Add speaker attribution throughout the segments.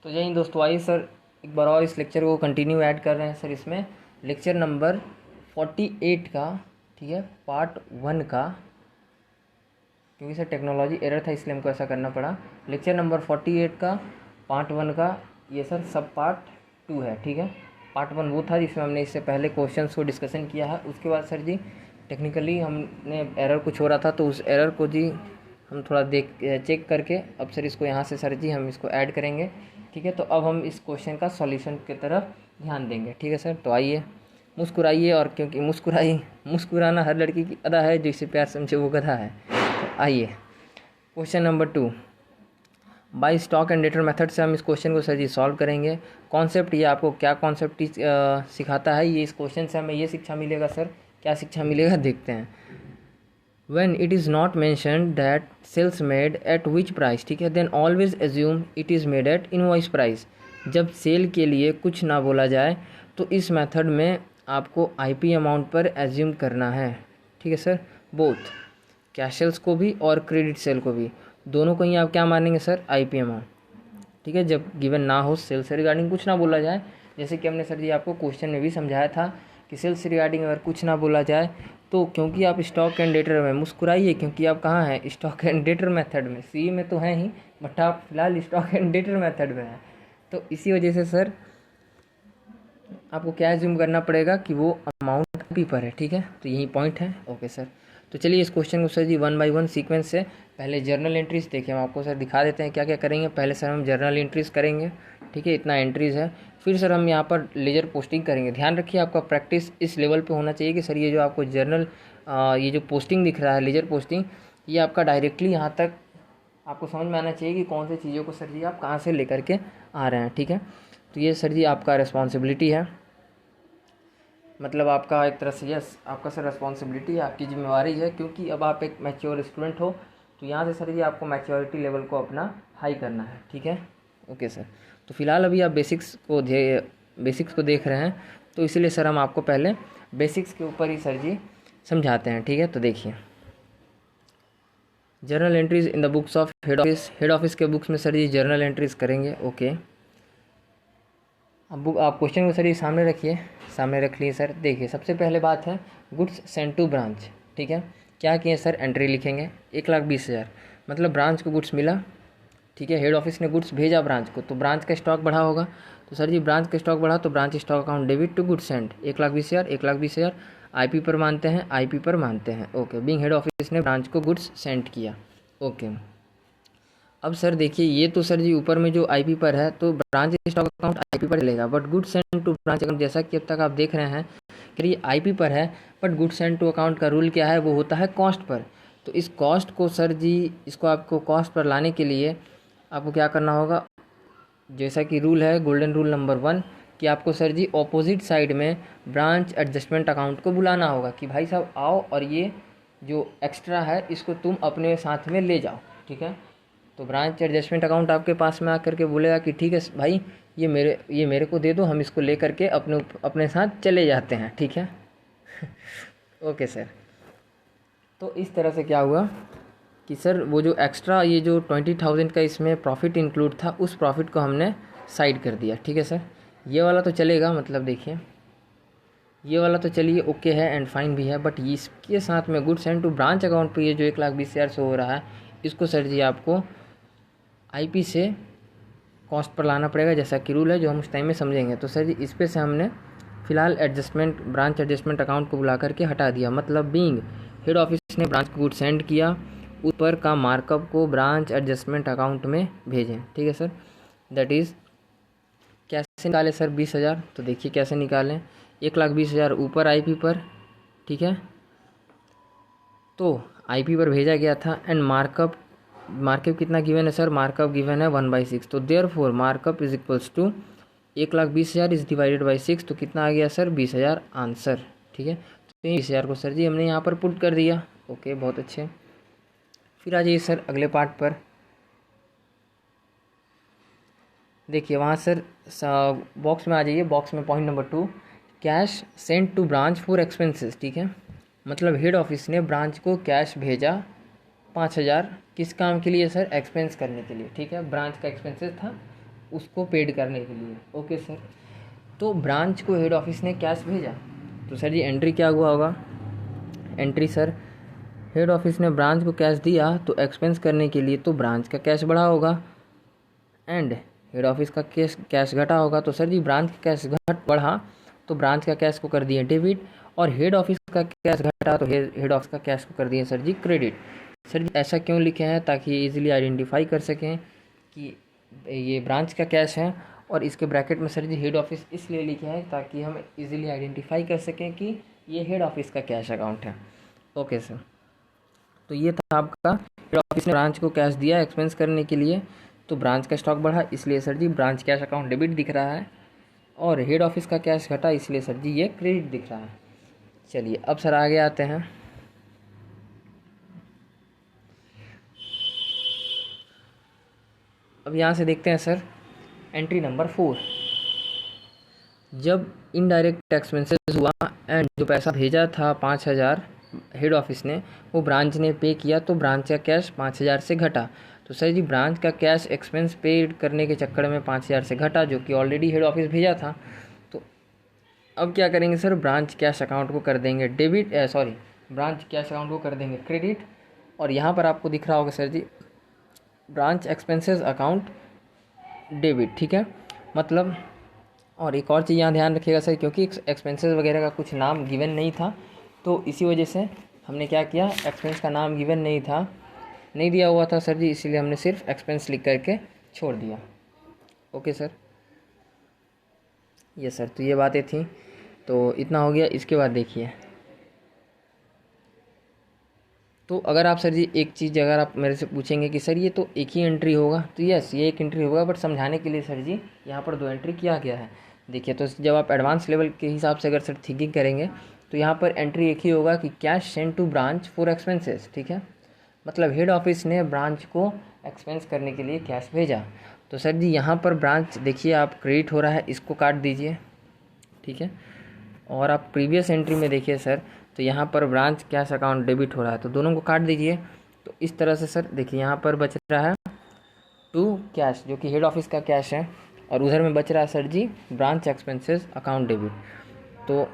Speaker 1: तो जय हिंद दोस्तों, आइए सर एक बार और इस लेक्चर को कंटिन्यू ऐड कर रहे हैं सर। इसमें लेक्चर नंबर 48 का, ठीक है, पार्ट 1 का, क्योंकि सर टेक्नोलॉजी एरर था इसलिए हमको ऐसा करना पड़ा। लेक्चर नंबर 48 का पार्ट 1 का ये सर सब पार्ट 2 है, ठीक है। पार्ट 1 वो था जिसमें हमने इससे पहले क्वेश्चंस को डिस्कशन किया है। उसके बाद सर जी टेक्निकली हमने एरर कुछ हो रहा था, तो उस एरर को जी हम थोड़ा चेक करके अब सर इसको यहाँ से सर जी हम इसको ऐड करेंगे, ठीक है। तो अब हम इस क्वेश्चन का सॉल्यूशन की तरफ ध्यान देंगे, ठीक है सर। तो आइए मुस्कुराइए, और क्योंकि मुस्कुराना हर लड़की की अदा है, जो इसे प्यार समझे वो गधा है। तो आइए question number 2, by stock and debtor method से हम इस क्वेश्चन को सर जी सॉल्व करेंगे। कॉन्सेप्ट ये आपको क्या कॉन्सेप्ट सिखाता है, ये इस क्वेश्चन से हमें ये शिक्षा मिलेगा सर। क्या शिक्षा मिलेगा देखते हैं। When it is not mentioned that sales made at which price, ठीक है, then always assume it is made at invoice price। जब सेल के लिए कुछ ना बोला जाए तो इस मेथड में आपको आईपी अमाउंट पर एज्यूम करना है, ठीक है सर। बोथ कैश सेल्स को भी और क्रेडिट सेल को भी, दोनों को ही आप क्या मानेंगे सर, आईपी अमाउंट, ठीक है। जब गिवन ना हो, सेल से रिगार्डिंग कुछ ना बोला जाए, जैसे कि हमने सर जी आपको क्वेश्चन में भी समझाया था कि सेल्स से रिगार्डिंग अगर कुछ ना बोला जाए तो क्योंकि आप स्टॉक एंड डेटर में मुस्कुराइए, क्योंकि आप कहाँ हैं, स्टॉक एंड डेटर मेथड में। सी में तो हैं ही, बट आप फिलहाल स्टॉक एंड डेटर मेथड में हैं, तो इसी वजह से सर आपको क्या एज्यूम करना पड़ेगा कि वो अमाउंट पी पर है, ठीक है। तो यही पॉइंट है, ओके सर। तो चलिए इस क्वेश्चन को सर जी 1 बाय 1 सीक्वेंस से पहले जर्नल एंट्रीज देखिए, हम आपको सर दिखा देते हैं क्या क्या करेंगे। पहले सर हम जर्नल एंट्रीज करेंगे, ठीक है, इतना एंट्रीज है। फिर सर हम यहाँ पर लेजर पोस्टिंग करेंगे। ध्यान रखिए आपका प्रैक्टिस इस लेवल पे होना चाहिए कि सर ये जो आपको जर्नल ये जो पोस्टिंग दिख रहा है, लेजर पोस्टिंग, ये आपका डायरेक्टली यहाँ तक आपको समझ में आना चाहिए कि कौन सी चीज़ों को सर जी आप कहाँ से लेकर के आ रहे हैं, ठीक है। तो ये सर जी आपका रिस्पॉन्सिबिलिटी है, मतलब आपका एक तरह से यस आपका सर रिस्पॉन्सिबिलिटी है, आपकी जिम्मेवारी है, क्योंकि अब आप एक मैच्योर स्टूडेंट हो। तो यहाँ से सर जी आपको मैच्योरिटी लेवल को अपना हाई करना है, ठीक है, ओके सर। तो फिलहाल अभी आप बेसिक्स को देख रहे हैं, तो इसीलिए सर हम आपको पहले बेसिक्स के ऊपर ही सर जी समझाते हैं, ठीक है। तो देखिए journal entries in the books of head office के बुक्स में सर जी जर्नल एंट्रीज करेंगे, ओके। अब आप क्वेश्चन को सर ये सामने रखिए, सामने रख लिए सर। देखिए सबसे पहले बात है गुड्स सेंट टू ब्रांच, ठीक है। क्या किए सर, एंट्री लिखेंगे 1,20,000, मतलब ब्रांच को गुड्स मिला, ठीक है। हेड ऑफिस ने गुड्स भेजा ब्रांच को, तो ब्रांच का स्टॉक बढ़ा होगा। तो सर जी ब्रांच का स्टॉक बढ़ा तो branch stock account debit to goods sent 1,20,000 IP पर मानते हैं, आईपी पर मानते हैं, ओके। बीइंग हेड ऑफिस ने ब्रांच को गुड्स सेंट किया, ओके। अब सर देखिए ये तो सर जी ऊपर में जो आईपी पर है, तो ब्रांच स्टॉक अकाउंट आईपी पर चलेगा, but goods sent to branch account, जैसा कि अब तक आप देख रहे हैं कि ये आईपी पर है, but goods sent to account का रूल क्या है, वो होता है कॉस्ट पर। तो इस कॉस्ट को सर जी, इसको आपको कॉस्ट पर लाने के लिए आपको क्या करना होगा, जैसा कि रूल है गोल्डन रूल नंबर 1, कि आपको सर जी ऑपोजिट साइड में ब्रांच एडजस्टमेंट अकाउंट को बुलाना होगा कि भाई साहब आओ और ये जो एक्स्ट्रा है इसको तुम अपने साथ में ले जाओ, ठीक है। तो ब्रांच एडजस्टमेंट अकाउंट आपके पास में आकर के बोलेगा कि ठीक है भाई ये मेरे को दे दो, हम इसको ले करके अपने साथ चले जाते हैं, ठीक है। Okay sir. तो इस तरह से क्या हुआ कि सर वो जो एक्स्ट्रा ये जो 20,000 का इसमें प्रॉफिट इंक्लूड था, उस प्रॉफिट को हमने साइड कर दिया, ठीक है सर। ये वाला तो चलेगा, मतलब देखिए ये वाला तो चलिए ओके है एंड फाइन भी है, बट इसके साथ में goods sent to branch account पर ये जो 1,20,000 से हो रहा है, इसको सर जी आपको आईपी से कॉस्ट पर लाना पड़ेगा, जैसा कि रूल है जो हम उस टाइम में समझेंगे। तो सर जी इस पे से हमने फिलहाल ब्रांच एडजस्टमेंट अकाउंट को बुला करके हटा दिया, मतलब बीइंग हेड ऑफिस ने ब्रांच को गुड सेंड किया, ऊपर का मार्कअप को ब्रांच एडजस्टमेंट अकाउंट में भेजें, ठीक है सर। दैट इज़ कैसे निकालें सर 20,000, तो देखिए कैसे निकालें, 1,20,000 ऊपर आईपी पर, ठीक है, तो आईपी पर भेजा गया था, एंड मार्कअप कितना गिवन है सर, मार्कअप गिवन है 1/6, तो therefore markup is equals to 1,20,000 is divided by 6, तो कितना आ गया सर 20,000 आंसर, ठीक है। तो 20,000 को सर जी हमने यहाँ पर पुट कर दिया, ओके, बहुत अच्छे। फिर आ जाइए सर अगले पार्ट पर। देखिए वहाँ सर बॉक्स में आ जाइए, बॉक्स में point number 2, cash sent to branch for expenses, ठीक है। मतलब हेड ऑफिस ने ब्रांच को कैश भेजा 5,000, किस काम के लिए सर, एक्सपेंस करने के लिए, ठीक है। ब्रांच का एक्सपेंसेस था उसको पेड करने के लिए। ओके सर, तो ब्रांच को हेड ऑफिस ने कैश भेजा, तो सर जी एंट्री क्या हुआ होगा? एंट्री सर, हेड ऑफिस ने ब्रांच को कैश दिया तो एक्सपेंस करने के लिए तो ब्रांच का कैश बढ़ा होगा, एंड हेड ऑफिस का कैश घटा होगा। तो सर जी ब्रांच का कैश बढ़ा तो ब्रांच का कैश को कर दिए डेबिट, और हेड ऑफिस का कैश घटा तो हेड ऑफिस का कैश को कर दिए सर जी क्रेडिट। सर जी ऐसा क्यों लिखे हैं? ताकि इजीली आइडेंटिफाई कर सकें कि ये ब्रांच का कैश है, और इसके ब्रैकेट में सर जी हेड ऑफिस इसलिए लिखे हैं ताकि हम इजीली आइडेंटिफाई कर सकें कि ये हेड ऑफिस का कैश अकाउंट है। ओके सर, तो ये था आपका, हेड ऑफिस ने ब्रांच को कैश दिया एक्सपेंस करने के लिए, तो ब्रांच का स्टॉक बढ़ा, इसलिए सर जी ब्रांच कैश अकाउंट डेबिट दिख रहा है, और हेड ऑफिस का कैश घटा, इसलिए सर जी ये क्रेडिट दिख रहा है। चलिए अब सर आगे आते हैं। अब यहाँ से देखते हैं सर एंट्री नंबर 4, जब इनडायरेक्ट एक्सपेंसेस हुआ एंड जो पैसा भेजा था 5,000 हेड ऑफिस ने, वो ब्रांच ने पे किया, तो ब्रांच का कैश 5,000 से घटा। तो सर जी ब्रांच का कैश एक्सपेंस पेड करने के चक्कर में 5,000 से घटा, जो कि ऑलरेडी हेड ऑफिस भेजा था। तो अब क्या करेंगे सर, ब्रांच कैश अकाउंट को कर देंगे डेबिट, ब्रांच कैश अकाउंट को कर देंगे क्रेडिट, और यहाँ पर आपको दिख रहा होगा सर जी ब्रांच एक्सपेंसेस अकाउंट डेबिट, ठीक है। मतलब और एक और चीज़ यहाँ ध्यान रखिएगा सर, क्योंकि एक्सपेंसेस वगैरह का कुछ नाम गिवन नहीं था, तो इसी वजह से हमने क्या किया, एक्सपेंस का नाम गिवन नहीं दिया हुआ था सर जी, इसीलिए हमने सिर्फ एक्सपेंस लिख करके छोड़ दिया। ओके सर, ये सर, तो ये बातें थी, तो इतना हो गया। इसके बाद देखिए, तो अगर आप सर जी एक चीज़ अगर आप मेरे से पूछेंगे कि सर ये तो एक ही एंट्री होगा, तो यस ये एक एंट्री होगा, बट समझाने के लिए सर जी यहाँ पर 2 एंट्री किया गया है। देखिए, तो जब आप एडवांस लेवल के हिसाब से अगर सर थिंकिंग करेंगे, तो यहाँ पर एंट्री एक ही होगा कि cash send to branch for expenses, ठीक है। मतलब हेड ऑफिस ने ब्रांच को एक्सपेंस करने के लिए कैश भेजा। तो सर जी यहाँ पर ब्रांच देखिए आप क्रेडिट हो रहा है, इसको काट दीजिए, ठीक है। और आप प्रीवियस एंट्री में देखिए सर, तो यहाँ पर ब्रांच कैश अकाउंट डेबिट हो रहा है, तो दोनों को काट दीजिए। तो इस तरह से सर देखिए यहाँ पर बच रहा है टू कैश, जो कि हेड ऑफिस का कैश है, और उधर में बच रहा है सर जी ब्रांच एक्सपेंसेस अकाउंट डेबिट। तो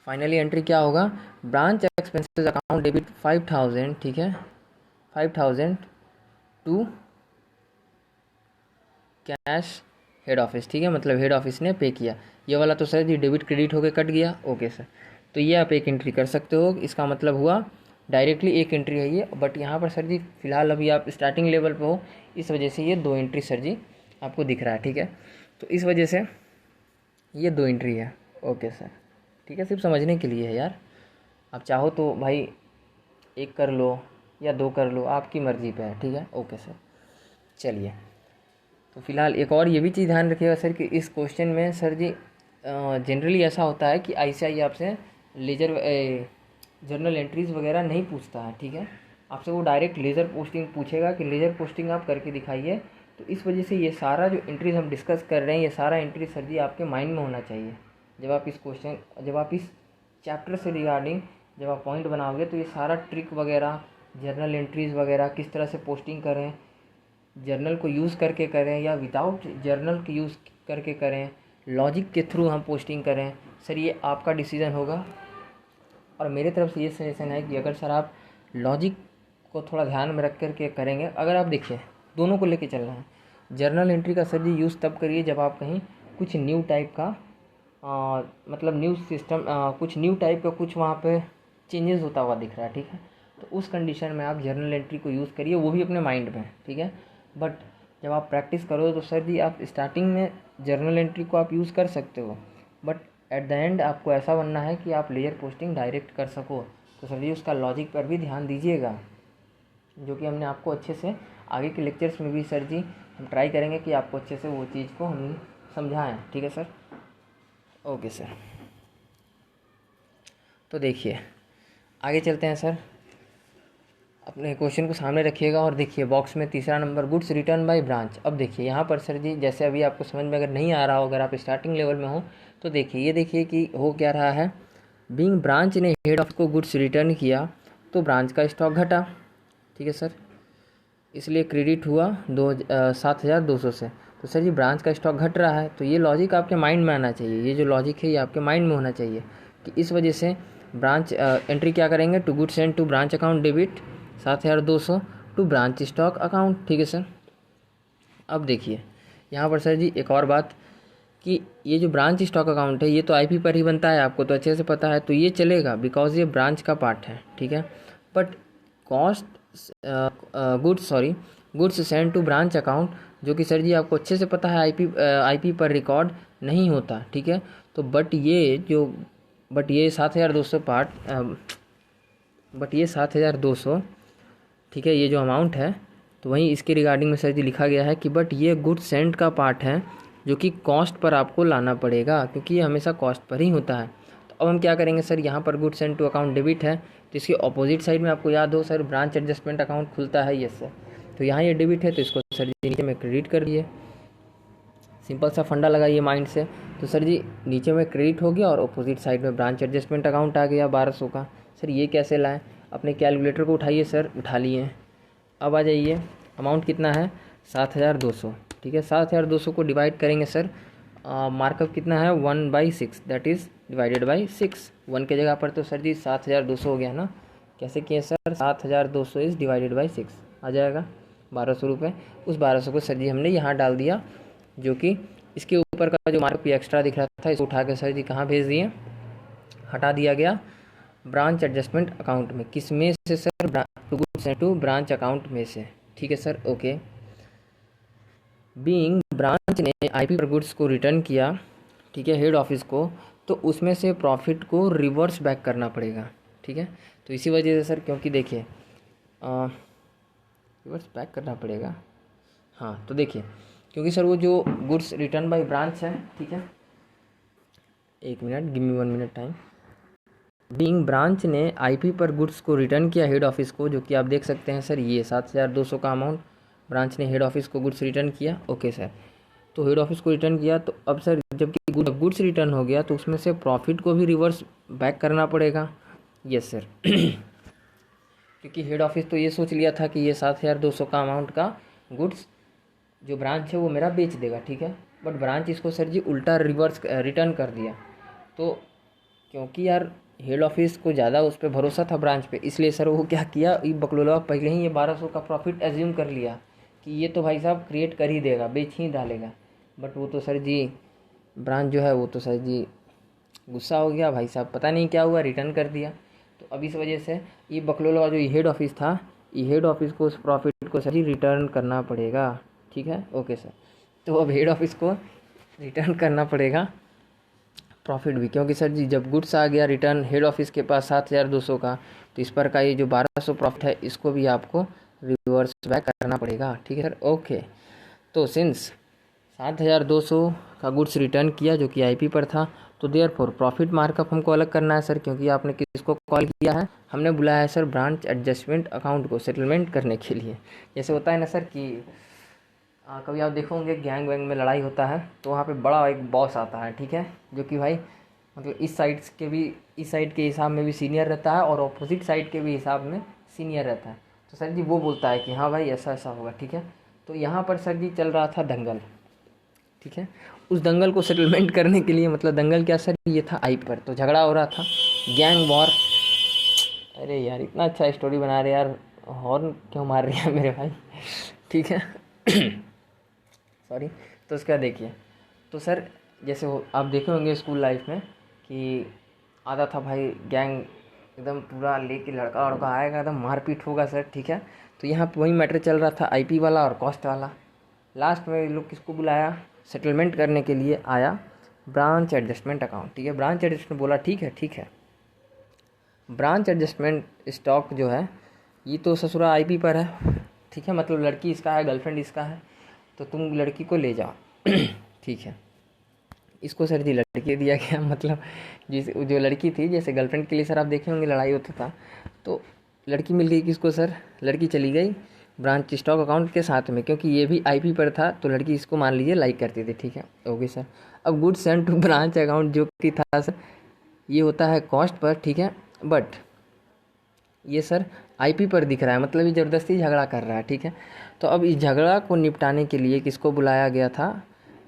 Speaker 1: फाइनली एंट्री क्या होगा, ब्रांच एक्सपेंसेस अकाउंट डेबिट 5,000, ठीक है, 5,000 टू कैश हेड ऑफिस, ठीक है। मतलब हेड ऑफिस ने पे किया, ये वाला तो सर जी डेबिट क्रेडिट होकर कट गया। ओके सर, तो ये आप एक एंट्री कर सकते हो, इसका मतलब हुआ डायरेक्टली एक एंट्री है ये, बट यहाँ पर सर जी फिलहाल अभी आप स्टार्टिंग लेवल पे हो, इस वजह से ये 2 एंट्री सर जी आपको दिख रहा है, ठीक है। तो इस वजह से ये 2 एंट्री है। ओके सर, ठीक है, सिर्फ समझने के लिए है यार, आप चाहो तो भाई 1 कर लो या 2 कर लो, आपकी मर्ज़ी पे है, ठीक है। ओके सर, चलिए, तो फिलहाल एक और ये भी चीज़ ध्यान रखिएगा सर कि इस क्वेश्चन में सर जी जनरली ऐसा होता है कि आईसीआई आपसे लेजर जर्नल एंट्रीज़ वगैरह नहीं पूछता है, ठीक है। आपसे वो डायरेक्ट लेज़र पोस्टिंग पूछेगा कि लेज़र पोस्टिंग आप करके दिखाइए। तो इस वजह से ये सारा जो एंट्रीज हम डिस्कस कर रहे हैं, ये सारा एंट्री सर जी आपके माइंड में होना चाहिए जब आप इस चैप्टर से रिगार्डिंग जब आप पॉइंट बनाओगे, तो ये सारा ट्रिक वगैरह, जर्नल एंट्रीज़ वगैरह किस तरह से पोस्टिंग करें, जर्नल को यूज़ करके करें या विदाउट जर्नल के यूज़ करके करें, लॉजिक के थ्रू हम पोस्टिंग करें, सर ये आपका डिसीज़न होगा। और मेरे तरफ से ये सजेशन है कि अगर सर आप लॉजिक को थोड़ा ध्यान में रख करके करेंगे, अगर आप देखिए दोनों को लेके चलना है, जर्नल एंट्री का सर जी यूज़ तब करिए जब आप कहीं कुछ न्यू टाइप का मतलब न्यू सिस्टम कुछ न्यू टाइप का कुछ वहाँ पे चेंजेस होता हुआ दिख रहा है, ठीक है। तो उस कंडीशन में आप जर्नल एंट्री को यूज़ करिए, वो भी अपने माइंड में, ठीक है। बट जब आप प्रैक्टिस करो तो सर जी आप स्टार्टिंग में जर्नल एंट्री को आप यूज़ कर सकते हो, बट एट द एंड आपको ऐसा बनना है कि आप लेयर पोस्टिंग डायरेक्ट कर सको। तो सर जी उसका लॉजिक पर भी ध्यान दीजिएगा, जो कि हमने आपको अच्छे से आगे के लेक्चर्स में भी सर जी हम ट्राई करेंगे कि आपको अच्छे से वो चीज़ को हम समझाएं, ठीक है सर। ओके सर, तो देखिए आगे चलते हैं सर, अपने क्वेश्चन को सामने रखिएगा और देखिए बॉक्स में तीसरा number, goods return by branch. अब देखिए यहाँ पर सर जी जैसे अभी आपको समझ में अगर नहीं आ रहा हो, अगर आप स्टार्टिंग लेवल में हो, तो देखिए ये देखिए कि हो क्या रहा है, बीइंग ब्रांच ने हेड ऑफिस को गुड्स रिटर्न किया तो ब्रांच का स्टॉक घटा, ठीक है सर, इसलिए क्रेडिट हुआ 7,200 से। तो सर जी ब्रांच का स्टॉक घट रहा है, तो ये लॉजिक आपके माइंड में आना चाहिए, ये जो लॉजिक है ये आपके माइंड में होना चाहिए कि इस वजह से ब्रांच एंट्री क्या करेंगे, to goods send to branch account debit 7,200 to branch stock account. ठीक है सर। अब देखिए यहाँ पर सर जी एक और बात कि ये जो ब्रांच स्टॉक अकाउंट है ये तो आईपी पर ही बनता है, आपको तो अच्छे से पता है, तो ये चलेगा बिकॉज ये ब्रांच का पार्ट है। ठीक है। But cost goods send to branch account, जो कि सर जी आपको अच्छे से पता है आईपी पर रिकॉर्ड नहीं होता। ठीक है। तो बट ये 7,200 7,200, ठीक है, ये जो अमाउंट है, तो वहीं इसके रिगार्डिंग में सर जी लिखा गया है कि बट ये गुड सेंड का पार्ट है जो कि कॉस्ट पर आपको लाना पड़ेगा, क्योंकि ये हमेशा कॉस्ट पर ही होता है। तो अब हम क्या करेंगे सर, यहाँ पर good send to account debit है, तो इसके ऑपोजिट साइड में आपको याद हो सर ब्रांच एडजस्टमेंट अकाउंट खुलता है, यस सर। तो यहाँ ये डेबिट है तो इसको सर जी नीचे में क्रेडिट कर दिए, सिंपल सा फंडा लगाइए माइंड से। तो सर जी नीचे में क्रेडिट हो गया और अपोजिट साइड में ब्रांच एडजस्टमेंट अकाउंट आ गया 1,200 का। सर ये कैसे लाएं, अपने कैलकुलेटर को उठाइए सर, उठा लिए। अब आ जाइए, अमाउंट कितना है 7,200। ठीक है, 7,200 को डिवाइड करेंगे सर, मार्कअप कितना है 1/6, दैट इज़ डिवाइडेड बाई 6। 1 के जगह पर तो सर जी 7,200 हो गया ना। कैसे किए सर, 7,200 इज़ डिवाइडेड बाई 6 आ जाएगा 1,200 रुपये। उस 1,200 को सर जी हमने यहाँ डाल दिया, जो कि इसके ऊपर का जो मार्कअप एक्स्ट्रा दिख रहा था इसको उठा के सर जी कहाँ भेज दिए, हटा दिया गया ब्रांच एडजस्टमेंट अकाउंट में। किस में से सर, टू ब्रांच अकाउंट में से। ठीक है सर, ओके। बीइंग ब्रांच ने आईपी पर गुड्स को रिटर्न किया, ठीक है, हेड ऑफिस को, तो उसमें से प्रॉफिट को रिवर्स बैक करना पड़ेगा। ठीक है, तो इसी वजह से सर, क्योंकि देखिए रिवर्स बैक करना पड़ेगा, हाँ, तो देखिए क्योंकि सर वो जो गुड्स रिटर्न बाय ब्रांच है, ठीक है, 1 minute, give me 1 minute time. Being branch ने आईपी पर गुड्स को रिटर्न किया हेड ऑफिस को, जो कि आप देख सकते हैं सर ये 7,200 का अमाउंट ब्रांच ने हेड ऑफिस को गुड्स रिटर्न किया। ओके सर, तो हेड ऑफिस को रिटर्न किया, तो अब सर जबकि गुड्स रिटर्न हो गया तो उसमें से प्रॉफिट को भी रिवर्स बैक करना पड़ेगा। यस सर क्योंकि हेड ऑफिस तो ये सोच लिया था कि ये 7,200 का अमाउंट का गुड्स जो ब्रांच है वो मेरा बेच देगा। ठीक है, बट ब्रांच इसको सर जी उल्टा रिवर्स रिटर्न कर दिया। तो क्योंकि यार हेड ऑफिस को ज़्यादा उस पर भरोसा था ब्रांच पे, इसलिए सर वो क्या किया, ये बकलोला पहले ही ये 1,200 का प्रॉफिट एज्यूम कर लिया कि ये तो भाई साहब क्रिएट कर ही देगा, बेच ही डालेगा। बट वो तो सर जी ब्रांच जो है वो तो सर जी गुस्सा हो गया, भाई साहब पता नहीं क्या हुआ, रिटर्न कर दिया। तो अब इस वजह से ये बकलोला जो हेड ऑफिस था, ये हेड ऑफिस को उस प्रॉफिट को सर जी रिटर्न करना पड़ेगा। ठीक है, ओके सर। तो अब हेड ऑफिस को रिटर्न करना पड़ेगा प्रॉफिट भी, क्योंकि सर जी जब गुड्स आ गया रिटर्न हेड ऑफिस के पास 7,200 का, तो इस पर का ये जो 1,200 प्रॉफिट है इसको भी आपको रिवर्स बैक करना पड़ेगा। ठीक है सर, ओके। तो सिंस 7,200 का गुड्स रिटर्न किया जो कि आईपी पर था, तो देयरफॉर प्रॉफिट मार्कअप हमको अलग करना है सर, क्योंकि आपने किसको कॉल किया है, हमने बुलाया है सर ब्रांच एडजस्टमेंट अकाउंट को सेटलमेंट करने के लिए। जैसे होता है ना सर कि कभी आप देखोगे गैंग वैंग में लड़ाई होता है तो वहाँ पे बड़ा एक बॉस आता है, ठीक है, जो कि भाई मतलब इस साइड के हिसाब में भी सीनियर रहता है और अपोजिट साइड के भी हिसाब में सीनियर रहता है। तो सर जी वो बोलता है कि हाँ भाई ऐसा ऐसा होगा। ठीक है, तो यहाँ पर सर जी चल रहा था दंगल। ठीक है, उस दंगल को सेटलमेंट करने के लिए, मतलब दंगल क्या सर, ये था आई पर, तो झगड़ा हो रहा था, गैंग वॉर। अरे यार इतना अच्छा स्टोरी बना रहे यार, हॉर्न क्यों मार रही है मेरे भाई। ठीक है सॉरी। तो उसका देखिए, तो सर जैसे आप देखे होंगे स्कूल लाइफ में कि आता था भाई गैंग एकदम पूरा लेके लड़का लड़का आएगा, एकदम मारपीट होगा सर। ठीक है, तो यहाँ पे वही मैटर चल रहा था, आईपी वाला और कॉस्ट वाला। लास्ट में लोग किसको बुलाया, सेटलमेंट करने के लिए आया ब्रांच एडजस्टमेंट अकाउंट। ठीक है, ब्रांच एडजस्टमेंट बोला ठीक है। ब्रांच एडजस्टमेंट स्टॉक जो है ये तो ससुरा आईपी पर है। ठीक है, मतलब लड़की इसका है, गर्लफ्रेंड इसका है, तो तुम लड़की को ले जाओ। ठीक है, इसको सर जी लड़की दिया गया, मतलब जो लड़की थी, जैसे गर्लफ्रेंड के लिए सर आप देखे होंगे लड़ाई होता था, तो लड़की मिल गई किसको सर, लड़की चली गई ब्रांच स्टॉक अकाउंट के साथ में, क्योंकि ये भी आईपी पर था तो लड़की इसको मान लीजिए लाइक करती थी। ठीक है, ओके सर। अब good send to branch account जो कि था सर, ये होता है कॉस्ट पर। ठीक है, बट ये सर आईपी पर दिख रहा है, मतलब ये ज़बरदस्ती झगड़ा कर रहा है, ठीक है। तो अब इस झगड़ा को निपटाने के लिए किसको बुलाया गया था,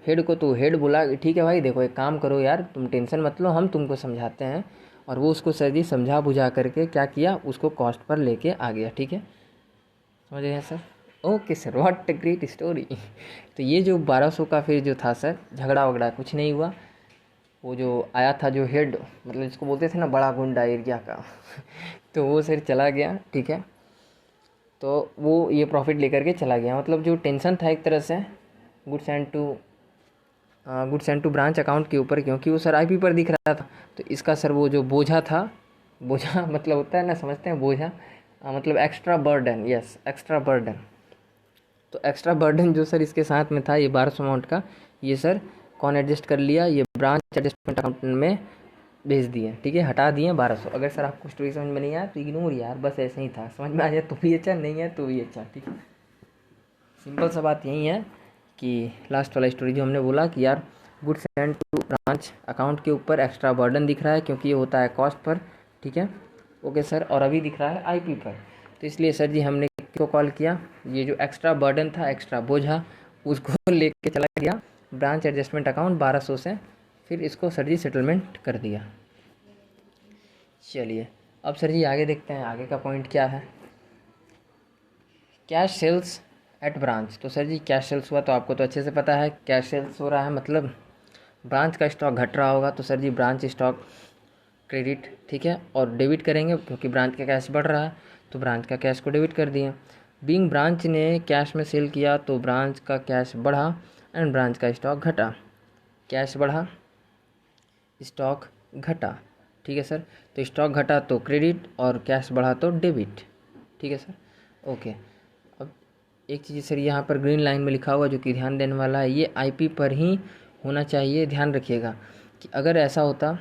Speaker 1: हेड को। तो हेड बोला ठीक है भाई देखो एक काम करो यार, तुम टेंशन मत लो, हम तुमको समझाते हैं। और वो उसको सर जी समझा बुझा करके क्या किया, उसको कॉस्ट पर लेके आ गया, ठीक है। समझ गए sir? Okay sir, what a great story. तो ये जो 1200 का फिर जो था सर, झगड़ा वगड़ा कुछ नहीं हुआ। वो जो आया था जो हेड, मतलब जिसको बोलते थे ना बड़ा गुंडा एरिया का तो वो सर चला गया, ठीक है। तो वो ये प्रॉफिट लेकर के चला गया, मतलब जो टेंशन था एक तरह से goods and to branch account के ऊपर, क्योंकि वो सर आईपी पर दिख रहा था। तो इसका सर वो जो बोझा था, बोझा मतलब होता है ना, समझते हैं बोझा, मतलब extra burden, yes extra burden. तो एक्स्ट्रा बर्डन जो सर इसके साथ में था ये 1200 अमाउंट का, ये सर कौन एडजस्ट कर लिया, ये ब्रांच एडजस्टमेंट अकाउंट में भेज दिए, ठीक है, हटा दिए 1200। अगर सर आपको स्टोरी समझ में नहीं आया तो इग्नोर यार, बस ऐसे ही था, समझ में आ जाए तो भी अच्छा, नहीं है तो भी अच्छा, ठीक है। सिंपल सा बात यही है कि लास्ट वाला स्टोरी जो हमने बोला कि यार goods and to branch account के ऊपर एक्स्ट्रा बर्डन दिख रहा है, क्योंकि ये होता है कॉस्ट पर, ठीक है। ओके सर, और अभी दिख रहा है आईपी पर। तो इसलिए सर जी हमने किसको कॉल किया, ये जो एक्स्ट्रा बर्डन था, एक्स्ट्रा बोझा, उसको लेके चला गया ब्रांच एडजस्टमेंट अकाउंट 1200 से, फिर इसको सर जी सेटलमेंट कर दिया। चलिए अब सर जी आगे देखते हैं, आगे का पॉइंट क्या है। Cash sales at branch. तो सर जी कैश सेल्स हुआ तो आपको तो अच्छे से पता है, कैश सेल्स हो रहा है मतलब ब्रांच का स्टॉक घट रहा होगा, तो सर जी ब्रांच स्टॉक क्रेडिट, ठीक है, और डेबिट करेंगे क्योंकि ब्रांच का कैश बढ़ रहा है, तो ब्रांच का कैश को डेबिट कर दिए। बीइंग ब्रांच ने कैश में सेल किया तो ब्रांच का कैश बढ़ा एंड ब्रांच का स्टॉक घटा। कैश बढ़ा, स्टॉक घटा, ठीक है सर। तो स्टॉक घटा तो क्रेडिट और कैश बढ़ा तो डेबिट, ठीक है सर। ओके, अब एक चीज़ सर यहाँ पर ग्रीन लाइन में लिखा हुआ जो कि ध्यान देने वाला है, ये आईपी पर ही होना चाहिए, ध्यान रखिएगा कि अगर ऐसा होता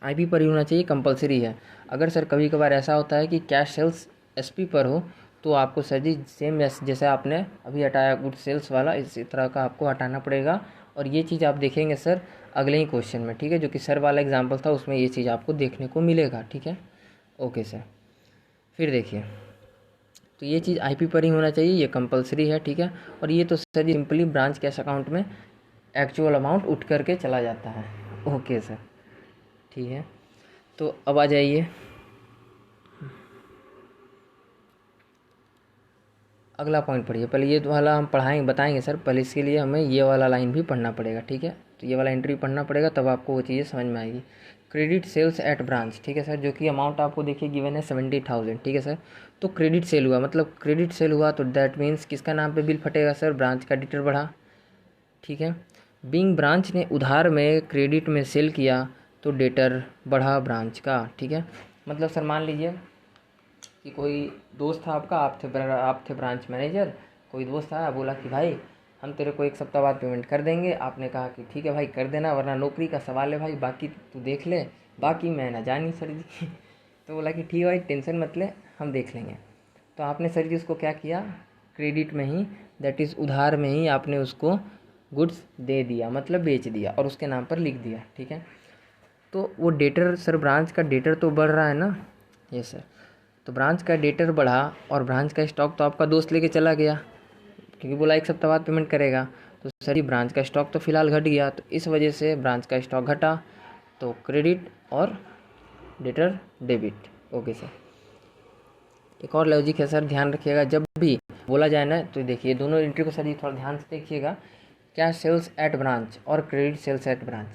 Speaker 1: आईपी पर ही होना चाहिए, कंपलसरी है। अगर सर कभी कभार ऐसा होता है कि कैश सेल्स एसपी पर हो तो आपको सर जी सेम जैसे आपने अभी हटाया गुड सेल्स वाला, इसी तरह का आपको हटाना पड़ेगा। और ये चीज़ आप देखेंगे सर अगले ही क्वेश्चन में, ठीक है, जो कि सर वाला एग्जाम्पल था उसमें ये चीज़ आपको देखने को मिलेगा, ठीक है। ओके सर, फिर देखिए, तो ये चीज़ आईपी पर ही होना चाहिए, ये कंपलसरी है, ठीक है। और ये तो सर जी सिंपली ब्रांच कैश अकाउंट में एक्चुअल अमाउंट उठ करके चला जाता है। ओके सर, ठीक है। तो अब आ जाइए अगला पॉइंट पढ़िए। पहले ये वाला हम पढ़ाएंगे, बताएंगे सर, पहले इसके लिए हमें ये वाला लाइन भी पढ़ना पड़ेगा, ठीक है। तो ये वाला एंट्री पढ़ना पड़ेगा तब आपको वो चीज़ें समझ में आएगी। क्रेडिट सेल्स एट ब्रांच, ठीक है सर, जो कि अमाउंट आपको देखिए गिवन है 70,000, ठीक है सर। तो क्रेडिट सेल हुआ, मतलब क्रेडिट सेल हुआ तो दैट मीन्स किसका नाम पे बिल फटेगा सर, ब्रांच का डेटर बढ़ा, ठीक है। बीइंग ब्रांच ने उधार में क्रेडिट में सेल किया तो डेटर बढ़ा ब्रांच का, ठीक है। मतलब सर मान लीजिए कि कोई दोस्त था आपका, आप थे ब्रांच मैनेजर, कोई दोस्त आया बोला कि भाई हम तेरे को 1 सप्ताह बाद पेमेंट कर देंगे। आपने कहा कि ठीक है भाई कर देना, वरना नौकरी का सवाल है भाई, बाकी तू देख ले, बाकी मैं ना जानी सर जी तो बोला कि ठीक है भाई टेंशन मत ले, हम देख लेंगे। तो आपने सर जी उसको क्या किया, क्रेडिट में ही, दैट इज़ उधार में ही आपने उसको गुड्स दे दिया, मतलब बेच दिया और उसके नाम पर लिख दिया, ठीक है। तो वो डेटर सर, ब्रांच का डेटर तो बढ़ रहा है ना, ये सर। तो ब्रांच का डेटर बढ़ा और ब्रांच का स्टॉक तो आपका दोस्त लेके चला गया, क्योंकि बोला 1 सप्ताह बाद पेमेंट करेगा। तो सर ये ब्रांच का स्टॉक तो फिलहाल घट गया, तो इस वजह से ब्रांच का स्टॉक घटा, तो क्रेडिट और डेटर डेबिट। ओके सर, एक और लॉजिक है सर, ध्यान रखिएगा जब भी बोला जाए ना, तो देखिए दोनों एंट्री को सर जी थोड़ा ध्यान से देखिएगा। कैश सेल्स एट ब्रांच और credit sales at branch.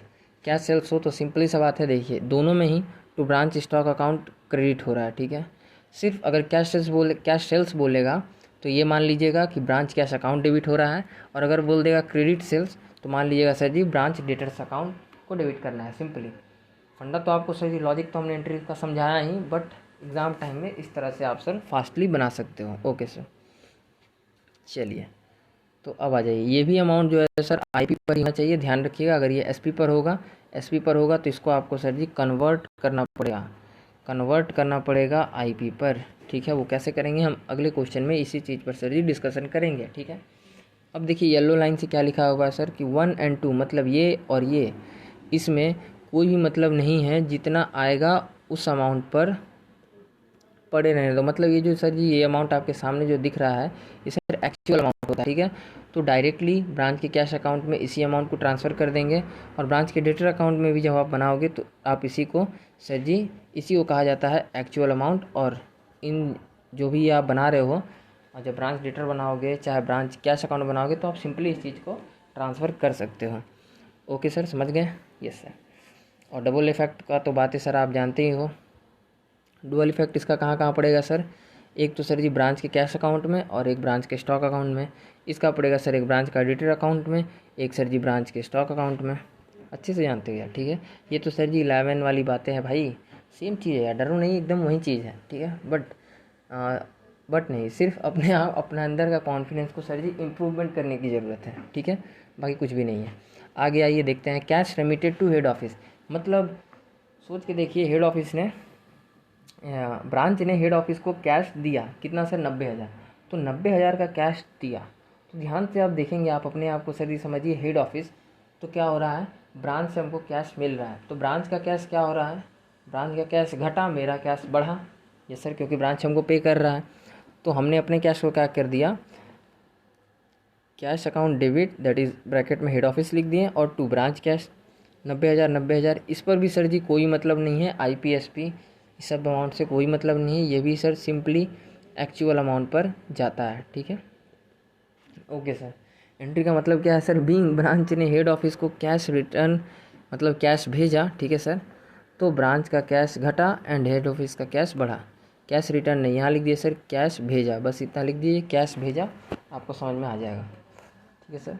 Speaker 1: Cash sales हो तो सिंपली सा बात है, देखिए दोनों में ही to branch stock account credit हो रहा है, ठीक है। सिर्फ अगर कैश सेल्स बोलेगा तो ये मान लीजिएगा कि ब्रांच कैश अकाउंट डेबिट हो रहा है, और अगर बोल देगा क्रेडिट सेल्स तो मान लीजिएगा सर जी ब्रांच डेटर्स अकाउंट को डेबिट करना है, सिंपली। फंडा तो आपको सर जी लॉजिक तो हमने एंट्री का समझाया ही, बट एग्ज़ाम टाइम में इस तरह से आप सर फास्टली बना सकते हो। ओके सर, चलिए तो अब आ जाइए, ये भी अमाउंट जो है सर आईपी पर ही होना चाहिए, ध्यान रखिएगा। अगर ये एसपी पर होगा तो इसको आपको सर जी कन्वर्ट करना पड़ेगा आईपी पर, ठीक है। वो कैसे करेंगे हम अगले क्वेश्चन में इसी चीज़ पर सर जी डिस्कशन करेंगे, ठीक है। अब देखिए येलो लाइन से क्या लिखा होगा सर कि 1 और 2, मतलब ये और ये, इसमें कोई भी मतलब नहीं है, जितना आएगा उस अमाउंट पर पड़े रहने दो। मतलब ये जो सर जी ये अमाउंट आपके सामने जो दिख रहा है ये सर एक्चुअल अमाउंट होता है, ठीक है। तो डायरेक्टली ब्रांच के कैश अकाउंट में इसी अमाउंट को ट्रांसफ़र कर देंगे, और ब्रांच के डेटर अकाउंट में भी जब आप बनाओगे तो आप इसी को सर जी इसी को कहा जाता है एक्चुअल अमाउंट। और इन जो भी आप बना रहे हो, और जब ब्रांच डेटर बनाओगे चाहे ब्रांच कैश अकाउंट बनाओगे तो आप सिंपली इस चीज़ को ट्रांसफ़र कर सकते हो। ओके सर, समझ गए? Yes sir. और डबल इफेक्ट का तो बातें सर आप जानते ही हो। डुअल इफेक्ट इसका कहाँ कहाँ पड़ेगा सर? एक तो सर जी ब्रांच के कैश अकाउंट में और एक ब्रांच के स्टॉक अकाउंट में। इसका पड़ेगा सर एक ब्रांच का डेटर अकाउंट में, एक सर जी ब्रांच के स्टॉक अकाउंट में। अच्छे से जानते हो यार, ठीक है। ये तो सर जी 11 वाली बातें हैं भाई, सेम चीज़ है यार, डरो नहीं, एकदम वही चीज़ है, ठीक है। बट नहीं, सिर्फ अपने आप अपने अंदर का कॉन्फिडेंस को सर जी इम्प्रूवमेंट करने की ज़रूरत है, ठीक है, बाकी कुछ भी नहीं है। आगे आइए देखते हैं, cash remitted to head office. मतलब सोच के देखिए, हेड ऑफिस ने ब्रांच ने हेड ऑफिस को कैश दिया कितना सर? 90,000। तो 90,000 का कैश दिया, तो ध्यान से आप देखेंगे, आप अपने आप को सर जी समझिए हेड ऑफिस, तो क्या हो रहा है? ब्रांच से हमको कैश मिल रहा है, तो ब्रांच का कैश क्या हो रहा है? ब्रांच का कैश घटा, मेरा कैश बढ़ा। यस सर, क्योंकि ब्रांच हमको पे कर रहा है। तो हमने अपने कैश को क्या कर दिया? Cash account debit, that is bracket में हेड ऑफिस लिख दिए, और टू ब्रांच कैश 90,000। इस पर भी सर जी कोई मतलब नहीं है, IPSP इस सब अमाउंट से कोई मतलब नहीं है, ये भी सर सिंपली एक्चुअल अमाउंट पर जाता है, ठीक है। ओके सर, एंट्री का मतलब क्या है सर? बीइंग ब्रांच ने हेड ऑफिस को कैश रिटर्न, मतलब कैश भेजा, ठीक है सर, तो ब्रांच का कैश घटा एंड हेड ऑफिस का कैश बढ़ा। कैश रिटर्न नहीं, यहाँ लिख दिए सर कैश भेजा, बस इतना लिख दीजिए, कैश भेजा, आपको समझ में आ जाएगा, ठीक है सर।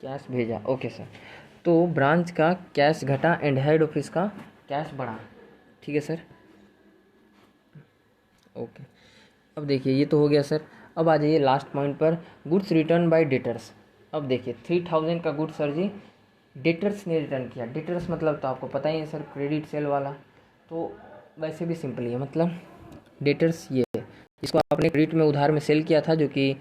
Speaker 1: कैश भेजा, ओके सर। तो ब्रांच का कैश घटा एंड हेड ऑफिस का कैश बढ़ा, ठीक है सर। ओके, अब देखिए ये तो हो गया सर। अब आ जाइए लास्ट पॉइंट पर, गुड्स रिटर्न बाय डेटर्स। अब देखिए 3,000 का गुड्स सर जी डेटर्स ने रिटर्न किया। डेटर्स मतलब तो आपको पता ही है सर, क्रेडिट सेल वाला। तो वैसे भी सिंपल ही है, मतलब डेटर्स ये है, इसको आपने क्रेडिट में उधार में सेल किया था, जो कि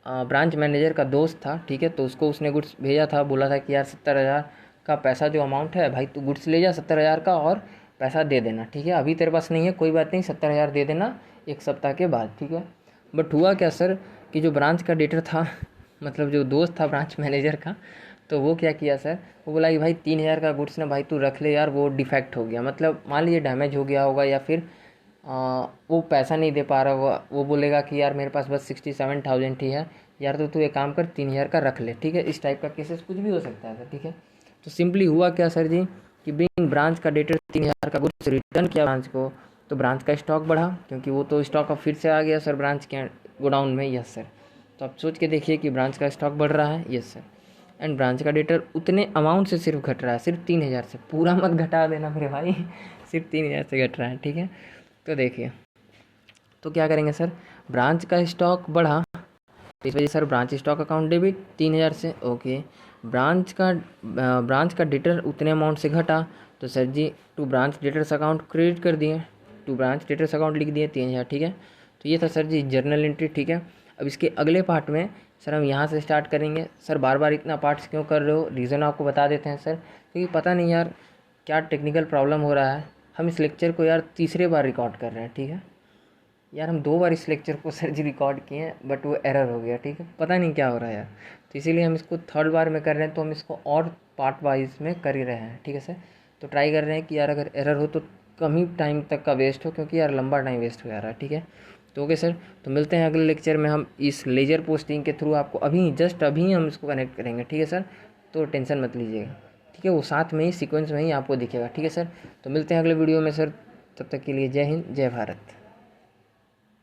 Speaker 1: ब्रांच मैनेजर का दोस्त था, ठीक है। तो उसको उसने गुड्स भेजा था, बोला था कि यार 70,000 का पैसा जो अमाउंट है भाई, तू गुड्स ले जा 70,000 का और पैसा दे देना, ठीक है। अभी तेरे पास नहीं है, कोई बात नहीं, 70,000 दे देना 1 सप्ताह के बाद, ठीक है। बट हुआ क्या सर कि जो ब्रांच का डेटर था, मतलब जो दोस्त था ब्रांच मैनेजर का, तो वो क्या किया सर, वो बोला कि भाई 3,000 का गुड्स ना भाई तू रख ले यार, वो डिफेक्ट हो गया, मतलब मान लीजिए डैमेज हो गया होगा, या फिर वो पैसा नहीं दे पा रहा होगा। वो बोलेगा कि यार मेरे पास बस 67,000 ही है यार, तो तू एक काम कर 3,000 का रख ले, ठीक है। इस टाइप का केसेस कुछ भी हो सकता है सर, ठीक है। तो सिंपली हुआ क्या सर जी कि बीइंग ब्रांच का डेटर 3,000 का गुड्स रिटर्न किया ब्रांच को, तो ब्रांच का स्टॉक बढ़ा, क्योंकि वो तो स्टॉक अब फिर से आ गया सर ब्रांच के गोडाउन में। यस सर, तो आप सोच के देखिए कि ब्रांच का स्टॉक बढ़ रहा है। यस सर, एंड ब्रांच का डेटर उतने अमाउंट से सिर्फ घट रहा है, सिर्फ 3,000 से, पूरा मत घटा देना मेरे भाई सिर्फ 3,000 से घट रहा है, ठीक है। तो देखिए, तो क्या करेंगे सर, ब्रांच का स्टॉक बढ़ा, तो इस वजह sir branch stock account debit 3,000 से, ओके। ब्रांच का डेटर उतने अमाउंट से घटा, तो सर जी to branch debtors account credit कर दिए, टू ब्रांच डेटर्स अकाउंट लिख दिए 3,000, ठीक है। तो ये था सर जी जर्नल एंट्री, ठीक है। अब इसके अगले पार्ट में सर हम यहाँ से स्टार्ट करेंगे। सर बार बार इतना पार्ट्स क्यों कर रहे हो? रीज़न आपको बता देते हैं सर, क्योंकि पता नहीं यार क्या टेक्निकल प्रॉब्लम हो रहा है। हम इस लेक्चर को यार तीसरे बार रिकॉर्ड कर रहे हैं, ठीक है यार। हम 2 बार इस लेक्चर को सर जी रिकॉर्ड किए हैं, बट वो एरर हो गया, ठीक है, पता नहीं क्या हो रहा है यार। तो इसीलिए हम इसको 3rd बार में कर रहे हैं, तो हम इसको और पार्ट वाइज में कर ही रहे हैं, ठीक है सर। तो ट्राई कर रहे हैं कि यार अगर एरर हो तो कम ही टाइम तक का वेस्ट हो, क्योंकि यार लंबा टाइम वेस्ट हो जा रहा है, ठीक है। तो ओके सर, तो मिलते हैं अगले लेक्चर में। हम इस लेजर पोस्टिंग के थ्रू आपको अभी हम इसको कनेक्ट करेंगे, ठीक है सर। तो टेंशन मत लीजिएगा, ठीक है, वो साथ में ही सीक्वेंस में ही आपको दिखेगा, ठीक है सर। तो मिलते हैं अगले वीडियो में सर, तब तक के लिए जय हिंद, जय भारत।